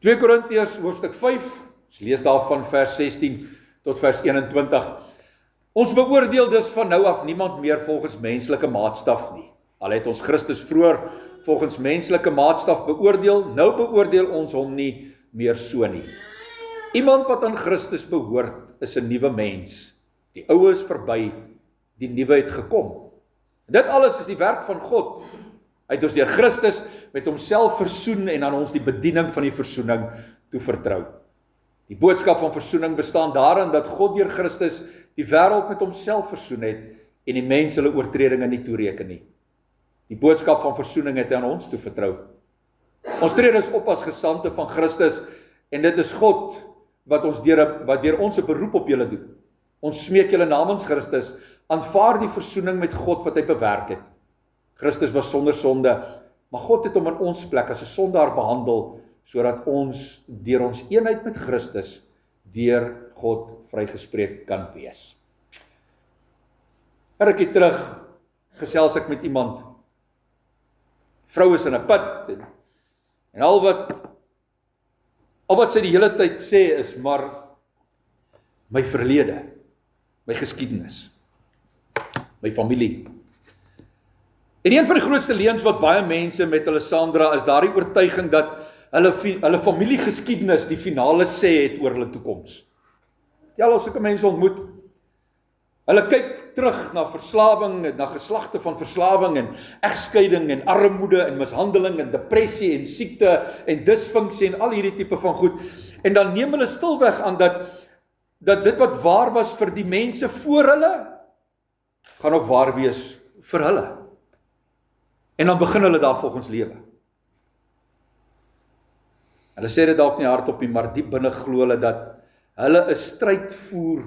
2 Korintiërs hoofstuk 5, ons lees daarvan vers 16 tot vers 21. Ons beoordeel dus van nou af niemand meer volgens menslike maatstaf nie. Al het ons Christus vroeër volgens menslike maatstaf beoordeel, nou beoordeel ons hom nie meer so nie. Iemand wat aan Christus behoort, is 'n nuwe mens. Die ou is verby, die nuwe het gekom. Dit alles is die werk van God. Hy het ons deur Christus met homself versoen en aan ons die bediening van die versoening toevertrou. Die boodskap van versoening bestaan daarin dat God deur Christus die wêreld met homself versoen het en die mens hulle oortredinge nie toereken nie. Die boodskap van versoening het hy aan ons toevertrou. Ons tree dus op as gesandte van Christus en dit is God wat deur ons 'n beroep op julle doen. Ons smeek julle namens Christus, aanvaar die versoening met God wat hy bewerk het. Christus was sonder sonde, maar God het hom in ons plek as 'n sondaar behandel, sodat ons deur ons eenheid met Christus deur God vrygespreek kan wees. 'n rukkie terug gesels ek met iemand. Vrou is in 'n put en al wat sy die hele tyd sê is maar my verlede, my geskiedenis, my familie. En een van die grootste leuns wat baie mense met hulle saamdra is daardie oortuiging dat hulle familiegeskiedenis die finale sê het oor hulle toekoms. Ja, as sulke mense ontmoet, hulle kyk terug na verslawing, na geslagte van verslawing en egskeiding en armoede en mishandeling en depressie en siekte en disfunksie en al hierdie tipe van goed. En dan neem hulle stilweg aan dat dit wat waar was vir die mense voor hulle, gaan ook waar wees vir hulle. En dan begin hulle daarvolgens lewe. Hulle sê dit dalk nie hardop nie, maar diep binne glo hulle dat hulle 'n stryd voer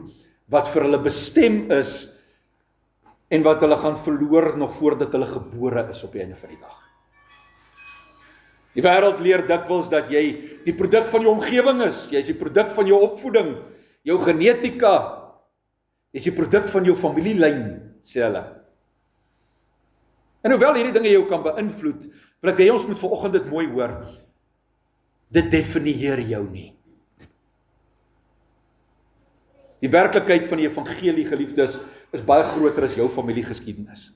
wat vir hulle bestem is en wat hulle gaan verloor nog voordat hulle gebore is op die einde van die dag. Die wêreld leer dikwels dat jy die produk van jou omgewing is, jy is die produk van jou opvoeding, jou genetika, jy is die produk van jou familielyn, sê hulle. En hoewel hierdie dinge jou kan beïnvloed, wil ek hê ons moet vanoggend dit mooi hoor. Dit definieer jou nie. Die werklikheid van die evangelie, geliefdes, is baie groter as jou familiegeskiedenis.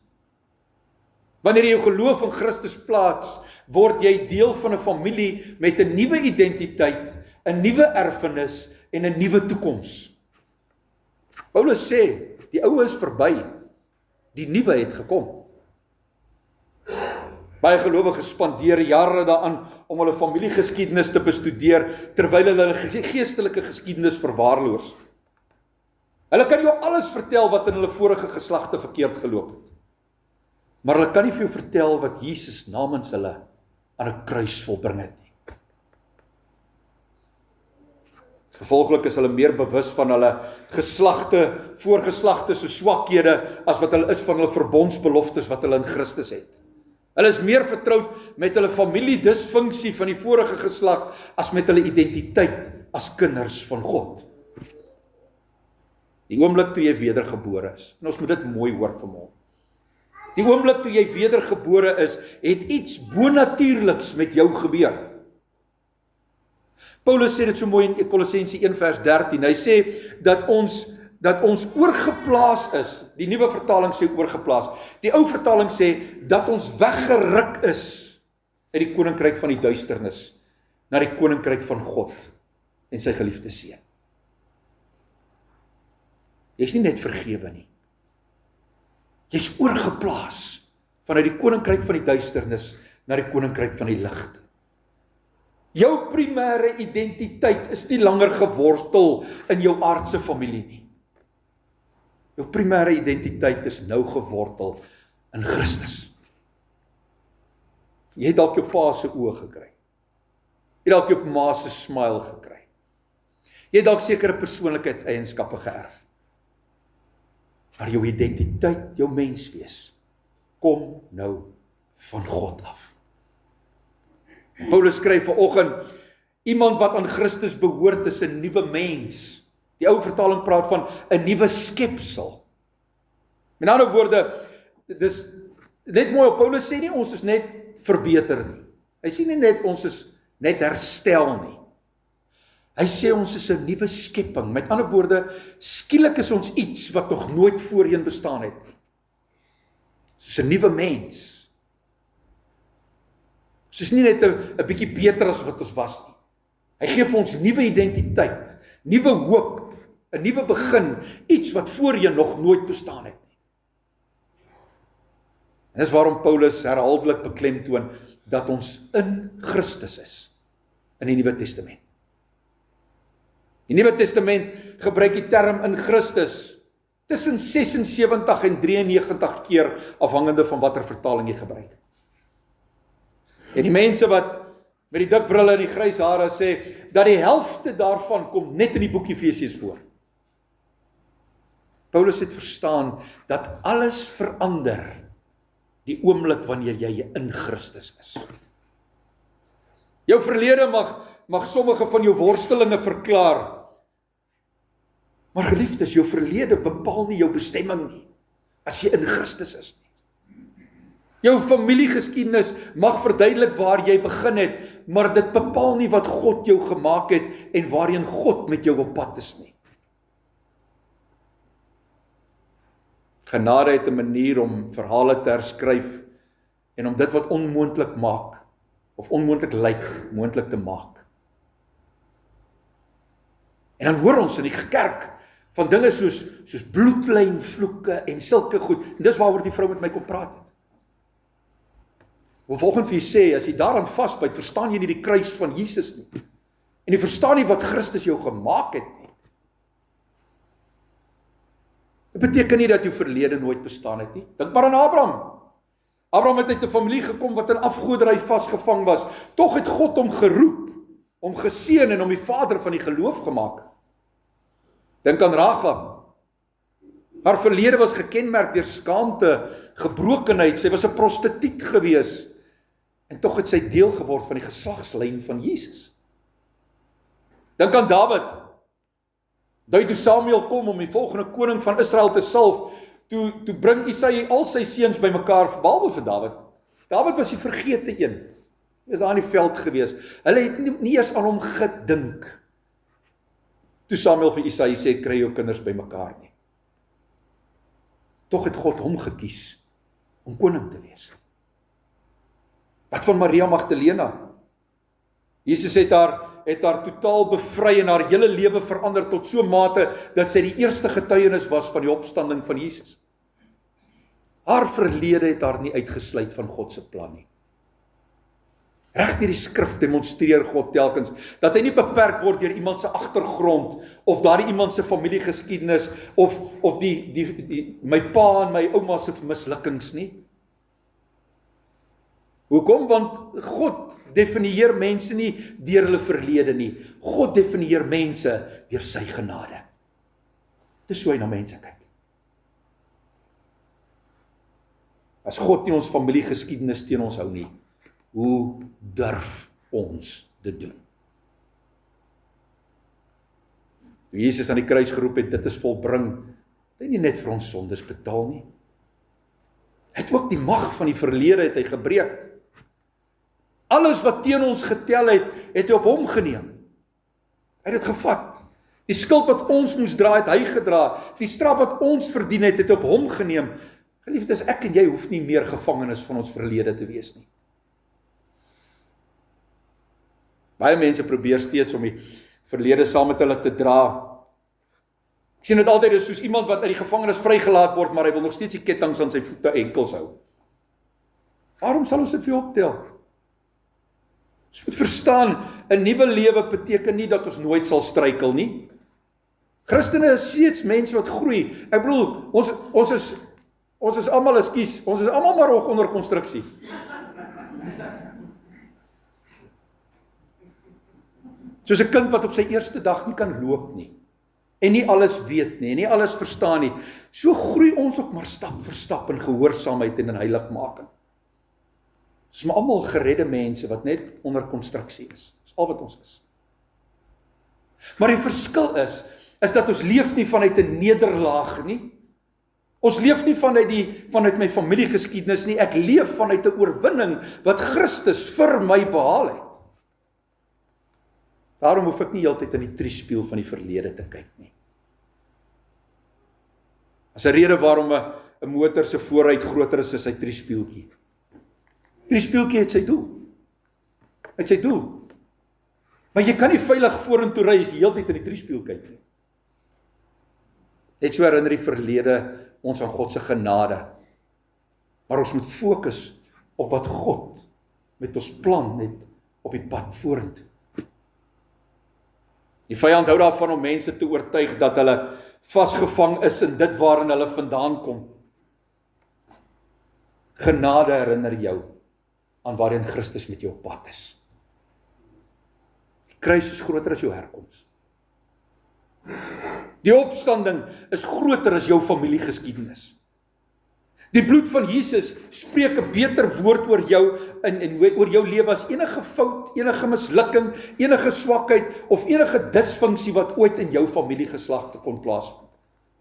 Wanneer jy jou geloof in Christus plaas, word jy deel van 'n familie met 'n nuwe identiteit, 'n nuwe erfenis en 'n nuwe toekoms. Paulus sê, die ou is verby, die nuwe het gekom. Baie gelowiges spandeer jare daaraan om hulle familiegeskiedenis te bestudeer, terwyl hulle geestelike geskiedenis verwaarloos. Hulle kan jou alles vertel wat in hulle vorige geslagte verkeerd geloop het. Maar hulle kan nie vir jou vertel wat Jesus namens hulle aan 'n kruis volbring het nie. Gevolglik is hulle meer bewus van hulle voorgeslagte se swakhede as wat hulle is van hulle verbondsbeloftes wat hulle in Christus het. Hulle is meer vertroud met hulle familiedisfunksie van die vorige geslag as met hulle identiteit as kinders van God. Die oomblik toe jy wedergebore is, en ons moet dit mooi hoor vanmôre. Die oomblik toe jy wedergebore is, het iets bonatuurliks met jou gebeur. Paulus sê dit so mooi in Kolossense 1 vers 13. Hy sê dat ons oorgeplaas is. Die nuwe vertaling sê oorgeplaas. Die ou vertaling sê dat ons weggeruk is uit die koninkryk van die duisternis na die koninkryk van God en sy geliefde seun. Jy's nie net vergewe nie. Jy's oorgeplaas vanuit die koninkryk van die duisternis na die koninkryk van die lig. Jou primêre identiteit is nie langer gewortel in jou aardse familie nie. Jou primêre identiteit is nou gewortel in Christus. Jy het dalk jou pa se oë gekry. Jy het dalk jou ma se smile gekry. Jy het dalk sekere persoonlikheidseienskappe geërf. Maar jou identiteit, jou menswees, kom nou van God af. Paulus skryf vanoggend, iemand wat aan Christus behoort is 'n nuwe mens. Die ou vertaling praat van 'n nuwe skepsel. Met ander woorde, dis net mooi, Paulus sê nie ons is net verbeter nie. Hy sê nie net ons is net herstel nie. Hy sê ons is 'n nuwe skepping. Met ander woorde, skielik is ons iets wat nog nooit voorheen bestaan het nie. Soos 'n nuwe mens. Ons is nie net 'n bietjie beter as wat ons was nie. Hy gee vir ons nuwe identiteit, nuwe hoop, 'n nuwe begin, iets wat voorheen nog nooit bestaan het nie. En dis waarom Paulus herhaaldelik beklemtoon dat ons in Christus is, in die Nuwe Testament. Die Nuwe Testament gebruik die term in Christus tussen 76 en 93 keer, afhangende van watter vertaling jy gebruik. En die mense wat met die dik brille en die grys hare sê, dat die helfte daarvan kom net in die boek Efesiërs voor. Paulus het verstaan dat alles verander die oomblik wanneer jy in Christus is. Jou verlede mag sommige van jou worstelinge verklaar, maar geliefdes, jou verlede bepaal nie jou bestemming nie, as jy in Christus is nie. Jou familiegeskiedenis mag verduidelik waar jy begin het, maar dit bepaal nie wat God jou gemaak het en waarheen God met jou op pad is nie. Genade het 'n manier om verhale te herskryf en om dit wat onmoontlik maak, of onmoontlik lyk, moontlik te maak. En dan hoor ons in die kerk van dinge soos bloedlynvloeke en sulke goed. En dis waaroor die vrou met my kom praat het. Wil volgens vir jy sê, as jy daaraan vasbyt, verstaan jy nie die kruis van Jesus nie. En jy verstaan nie wat Christus jou gemaak het nie. Dit beteken nie dat jou verlede nooit bestaan het nie. Dink maar aan Abraham. Abraham het uit 'n familie gekom wat in afgoderry vasgevang was. Tog het God hom geroep, hom geseën en hom die vader van die geloof gemaak. Dink aan Rahab. Haar verlede was gekenmerk deur skaamte, gebrokenheid. Sy was 'n prostituut gewees. En tog het sy deel geword van die geslagslyn van Jesus. Dink aan Dawid. Toe Samuel kom om die volgende koning van Israel te salf, toe bring Isaia al sy seuns bymekaar, behalwe vir Dawid. Dawid was die vergete een. Hy was daar in die veld gewees. Hulle het nie eers aan hom gedink. Toe Samuel vir Isaia sê, kry jou kinders bymekaar nie. Tog het God hom gekies om koning te wees. Wat van Maria Magdalena? Jesus het haar totaal bevry en haar hele lewe verander tot so mate dat sy die eerste getuienis was van die opstanding van Jesus. Haar verlede het haar nie uitgesluit van God se plan nie. Reg deur die skrif demonstreer God telkens dat hy nie beperk word deur iemand se agtergrond of daardie iemand se familiegeskiedenis of my pa en my ouma se mislukkings nie. Hoekom? Want God definieer mense nie deur hulle verlede nie. God definieer mense deur sy genade. Dis hoe hy na mense kyk. As God nie ons familiegeskiedenis teen ons hou nie, hoe durf ons dit doen? Toe Jesus aan die kruis geroep het, dit is volbring, het hy nie net vir ons sondes betaal nie. Hy het ook die mag van die verlede het hy gebreek. Alles wat teen ons getel het, het hy op hom geneem. Hy het dit gevat. Die skuld wat ons moes dra, het hy gedra. Die straf wat ons verdien het, het hy op hom geneem. Geliefdes, ek en jy hoef nie meer gevangenes van ons verlede te wees nie. Baie mense probeer steeds om die verlede saam met hulle te dra. Ek sien dit altyd is soos iemand wat uit die gevangenis vrygelaat word, maar hy wil nog steeds die kettinge aan sy voete enkels hou. Waarom sal ons dit vir jou optel? Ons moet verstaan, 'n nuwe lewe beteken nie dat ons nooit sal struikel nie. Christene is steeds mense wat groei. Ek bedoel, ons is almal, ons is almal maar nog onder konstruksie. Soos 'n kind wat op sy eerste dag nie kan loop nie. En nie alles weet nie, en nie alles verstaan nie. So groei ons ook maar stap vir stap in gehoorsaamheid en in heiligmaking. Ons is maar almal geredde mense wat net onder konstruksie is. Dis al wat ons is. Maar die verskil is dat ons leef nie vanuit 'n nederlaag nie. Ons leef nie vanuit my familiegeskiedenis nie. Ek leef vanuit 'n oorwinning wat Christus vir my behaal het. Daarom hoef ek nie heeltyd in die triespieël van die verlede te kyk nie. As 'n rede waarom 'n motor se vooruit groter is as sy triespieeltjie. Triespieeltjie het sy doel. Het sy doel. Maar jy kan nie veilig vorentoe ry as jy heeltyd in die triespieël kyk nie. Net so herinner die verlede ons aan God se genade. Maar ons moet fokus op wat God met ons plan het op die pad vorentoe. Die vyand hou daarvan om mense te oortuig dat hulle vasgevang is in dit waarin hulle vandaan kom. Genade herinner jou aan waarin Christus met jou op pad is. Die kruis is groter as jou herkoms. Die opstanding is groter as jou familiegeskiedenis. Die bloed van Jesus spreek 'n beter woord oor jou oor jou lewe as enige fout, enige mislukking, enige swakheid of enige disfunksie wat ooit in jou familiegeslag te kon plaasvind.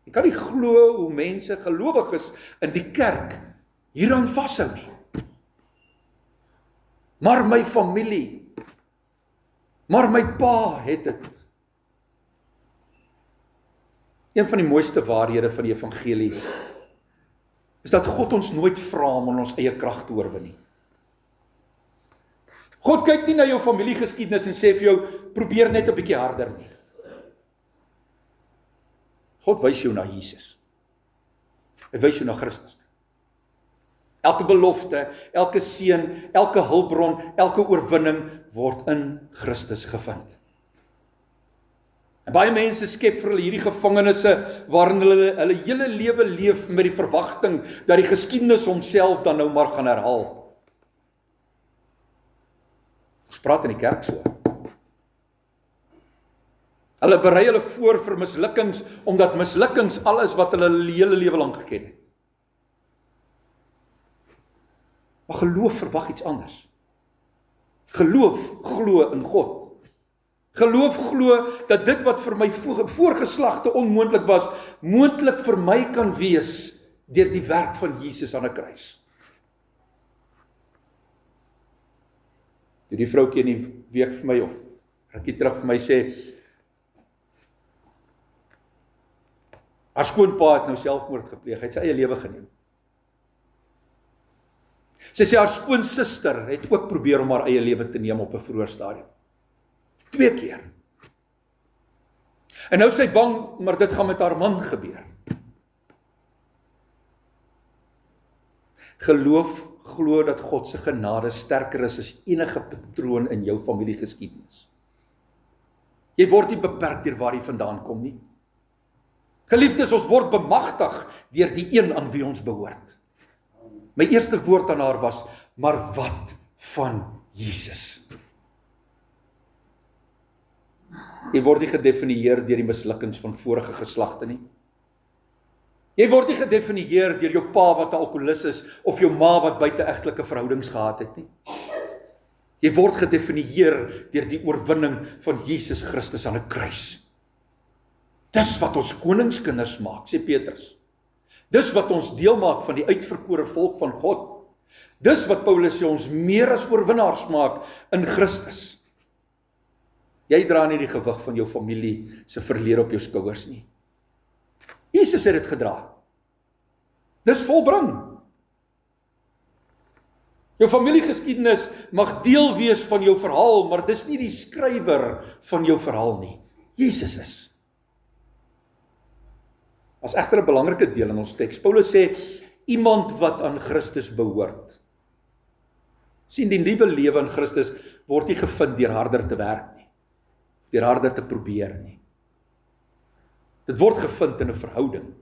Jy kan nie glo hoe mense gelowiges in die kerk hieraan vashou nie. Maar my familie, maar my pa het dit. Een van die mooiste waarhede van die evangelie is dat God ons nooit vra om in ons eie krag te oorwin nie. God kyk nie na jou familiegeskiedenis en sê vir jou, probeer net 'n bietjie harder nie. God wys jou na Jesus. Hy wys jou na Christus. Elke belofte, elke seën, elke hulpbron, elke oorwinning word in Christus gevind. En baie mense skep vir hulle hierdie gevangenisse waarin hulle hele lewe leef met die verwagting dat die geskiedenis homself dan nou maar gaan herhaal. Ons praat in die kerk so. Hulle berei hulle voor vir mislukkings omdat mislukkings alles wat hulle hele lewe lank geken het. Maar geloof verwag iets anders. Geloof glo in God. Geloof glo dat dit wat vir my voorgeslagte onmoontlik was, moontlik vir my kan wees deur die werk van Jesus aan 'n kruis. Toe die vroukie in die week vir my of rukkie terug vir my sê, haar skoonpa het nou selfmoord gepleeg, hy het sy eie lewe geneem. Sy sê haar skoonsister het ook probeer om haar eie lewe te neem op 'n vroeë stadium. 2 keer. En nou is sy bang, maar dit gaan met haar man gebeur. Geloof glo dat God se genade sterker is as enige patroon in jou familiegeskiedenis. Jy word nie beperk deur waar jy vandaan kom nie. Geliefdes, ons word bemagtig deur die een aan wie ons behoort. My eerste woord aan haar was, maar wat van Jesus? Jy word nie gedefinieer deur die mislukkings van vorige geslagte nie. Jy word nie gedefinieer deur jou pa wat 'n alkoholist is of jou ma wat buiteegtelike verhoudings gehad het nie. Jy word gedefinieer deur die oorwinning van Jesus Christus aan 'n kruis. Dis wat ons koningskinders maak, sê Petrus. Dis wat ons deel maak van die uitverkore volk van God. Dis wat Paulus sê ons meer as oorwinnaars maak in Christus. Jy dra nie die gewig van jou familie se verlede op jou skouers nie. Jesus het dit gedra. Dis volbring. Jou familiegeskiedenis mag deel wees van jou verhaal, maar dis nie die skrywer van jou verhaal nie. Jesus is. As egter 'n belangrike deel in ons teks. Paulus sê, iemand wat aan Christus behoort. Sien, die nuwe lewe in Christus word nie gevind deur harder te werk nie. Deur harder te probeer nie. Dit word gevind in 'n verhouding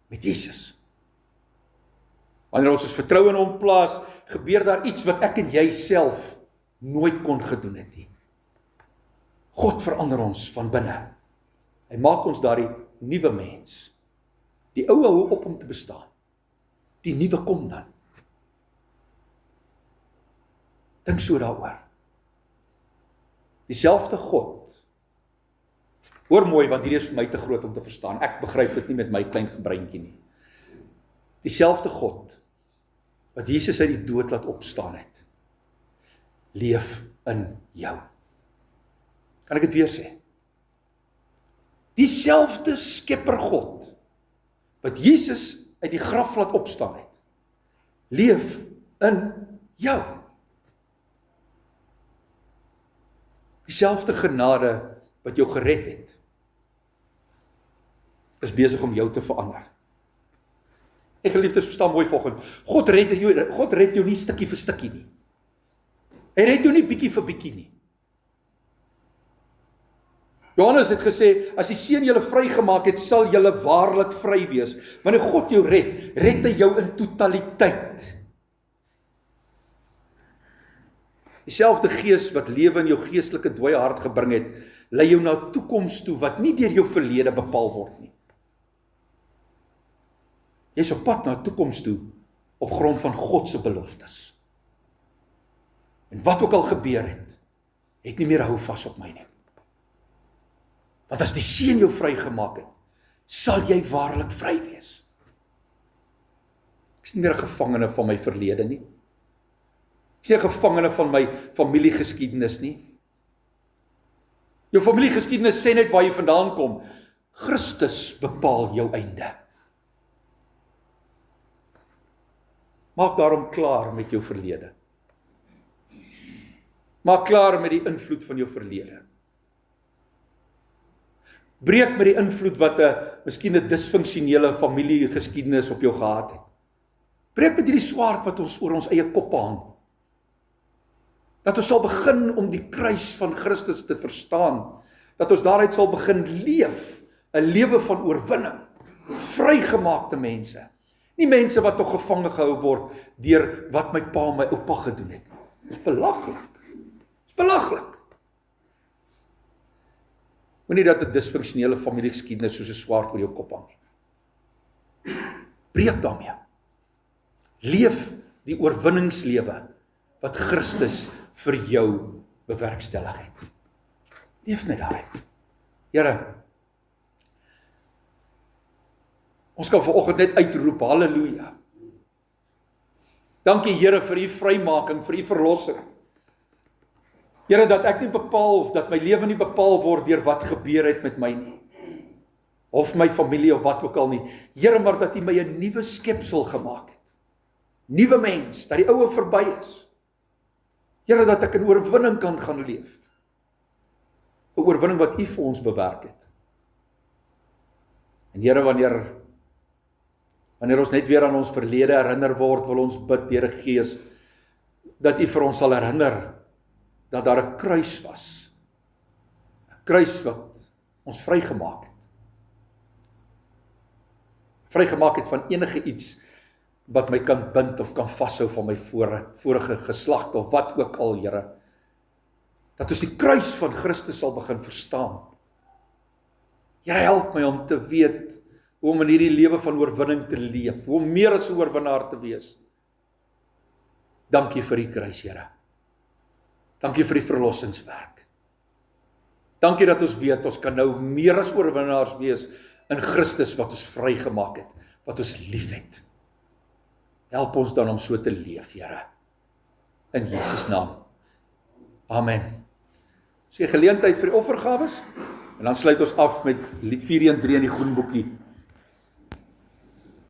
met Jesus. Wanneer ons vertroue in hom plaas, gebeur daar iets wat ek en jy self nooit kon gedoen het nie. God verander ons van binne. Hy maak ons daardie nuwe mens. Die ou hou op om te bestaan. Die nuwe kom dan. Dink so daaroor. Dieselfde God. Hoor mooi, want hierdie is vir my te groot om te verstaan. Ek begryp dit nie met my klein gebreintjie nie. Dieselfde God wat Jesus uit die dood laat opstaan het, leef in jou. Kan ek dit weer sê? Dieselfde skepper God, wat Jesus uit die graf laat opstaan het, leef in jou. Dieselfde genade wat jou gered het, is besig om jou te verander. Ek geliefdes, verstaan mooi volgende. God red jou nie stukkie vir stukkie nie. Hy red jou nie bietjie vir bietjie nie. Johannes het gesê, as die Seun julle vrygemaak het, sal julle waarlik vry wees. Wanneer God jou red hy jou in totaliteit. Dieselfde Gees wat lewe in jou geestelike dooie hart gebring het, lei jou na 'n toekoms toe wat nie deur jou verlede bepaal word nie. Jy is op pad na 'n toekoms toe op grond van God se beloftes. En wat ook al gebeur het nie meer hou vas op my nie. Want as die Seun jou vrygemaak het, sal jy waarlik vry wees. Ek is nie meer 'n gevangene van my verlede nie. Ek is nie 'n gevangene van my familiegeskiedenis nie. Jou familiegeskiedenis sê net waar jy vandaan kom. Christus bepaal jou einde. Maak daarom klaar met jou verlede. Maak klaar met die invloed van jou verlede. Breek met die invloed wat miskien 'n disfunksionele familiegeskiedenis op jou gehad het. Breek met hierdie swaard wat ons oor ons eie kop hang. Dat ons sal begin om die kruis van Christus te verstaan. Dat ons daaruit sal begin leef, 'n lewe van oorwinning. Vrygemaakte mense. Nie mense wat nog gevange gehou word deur wat my pa en my oupa gedoen het. Dit is belaglik. Dit is belaglik. Moenie dat 'n disfunksionele familiegeskiedenis soos 'n swaard oor jou kop hang nie. Breek daarmee. Leef die oorwinningslewe wat Christus vir jou bewerkstellig het. Leef net daarin. Here, ons kan vanoggend net uitroep, halleluja. Dankie Here vir u vrymaking, vir u verlossing. Here, dat ek nie bepaal, of dat my lewe nie bepaal word deur wat gebeur het met my nie. Of my familie, of wat ook al nie. Here, maar dat u my 'n nuwe skepsel gemaak het. Nuwe mens, dat die oue verby is. Here, dat ek in oorwinning kan gaan leef. 'n Oorwinning wat u vir ons bewerk het. En Here, wanneer ons net weer aan ons verlede herinner word, wil ons bid, Here Gees, dat u vir ons sal herinner, dat daar 'n kruis was. 'n Kruis wat ons vrygemaak het. Vrygemaak het van enige iets wat my kan bind of kan vashou van my vorige geslag of wat ook al, Here. Dat ons die kruis van Christus sal begin verstaan. Here, help my om te weet hoe om in hierdie lewe van oorwinning te leef, hoe om meer as 'n oorwinnaar te wees. Dankie vir die kruis, Here. Dankie vir die verlossingswerk. Dankie dat ons weet, ons kan nou meer as oorwinnaars wees in Christus wat ons vrygemaak het, wat ons lief het. Help ons dan om so te leef, Here. In Jesus naam. Amen. So 'n geleentheid vir die offergawes, en dan sluit ons af met lied 413 in die groen boekie.